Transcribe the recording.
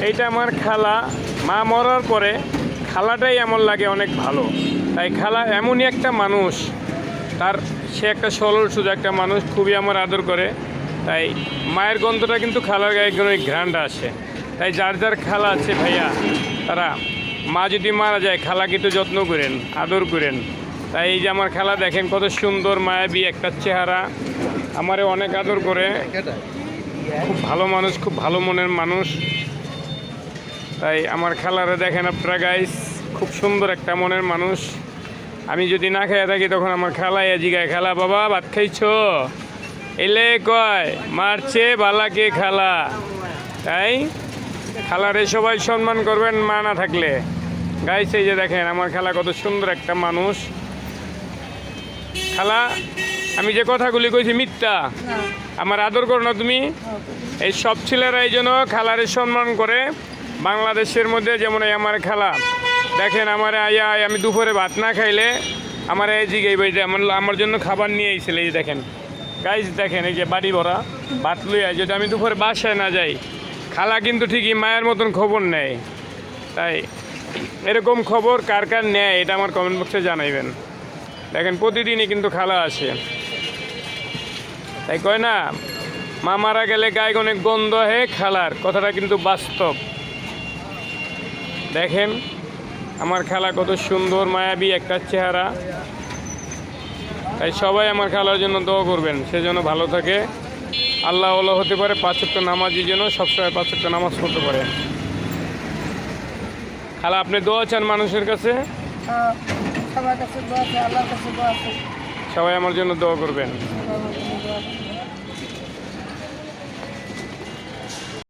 এইটা আমার খালা। মা মরার পরে খালাটাই এমন লাগে অনেক ভালো। তাই খালা এমনই একটা মানুষ, সে একটা সরল সোজা একটা মানুষ, খুবই আমার আদর করে। তাই মায়ের গন্ধটা কিন্তু খালার গায়ে অনেক ঘ্রাণটা আসে। তাই যার যার খালা আছে ভাইয়া, তারা মা যদি মারা যায় খালাকে একটু যত্ন করেন, আদর করেন। তাই এই যে আমার খালা দেখেন কত সুন্দর মায়াবী একটা চেহারা, আমারে অনেক আদর করে, খুব ভালো মানুষ, খুব ভালো মনের মানুষ। তাই আমার খালারে দেখেন আপনারা গাইস, খুব সুন্দর একটা মনের মানুষ। আমি যদি না খেয়ে থাকি তখন আমার খালা জিগায়, খালা বাবা ভাত খাইছো? এলে কয় মারছে বালাকে খালা। তাই খালারে সবাই সম্মান করবেন মা না থাকলে। গাইস এই যে দেখেন আমার খালা কত সুন্দর একটা মানুষ। খালা, আমি যে কথাগুলি কইছি মিথ্যা? আমার আদর করো না তুমি? এই সব ছেলেরা এই জন্য খালারে সম্মান করে বাংলাদেশের মধ্যে। যেমন এই আমার খালা দেখেন, আমার আয়া আমি দুপুরে ভাত না খাইলে আমার এই জিগাই ভাই আমার জন্য খাবার নিয়ে আইছিল। এই দেখেন গাইজ, দেখেন এই যে বাড়ি ভরা ভাত লইয়া, যদি আমি দুপুরে বাসায় না যাই, খালা কিন্তু ঠিকই মায়ের মতন খবর নেয়। তাই এরকম খবর কার কার নেয় এটা আমার কমেন্ট বক্সে জানাইবেন। দেখেন প্রতিদিনই কিন্তু খালা আসে। তাই কয় না, মা মারা গেলে গায়ে অনেক গন্ধ হে খালার, কথাটা কিন্তু বাস্তব। দেখেন আমার খালা কত সুন্দর মায়াবী একটা চেহারা। তাই সবাই আমার খালার জন্য দোয়া করবেন, সে যেন ভালো থাকে, আল্লাহ আল্লাহ হতে পারে, 5 ওয়াক্ত নামাজি যেন সবসময় 5 ওয়াক্ত নামাজ পড়তে পারে। খালা আপনি দোয়া চান মানুষের কাছে? সবার কাছে দোয়া আছে, আল্লাহর কাছে দোয়া আছে। সবাই আমার জন্য দোয়া করবেন।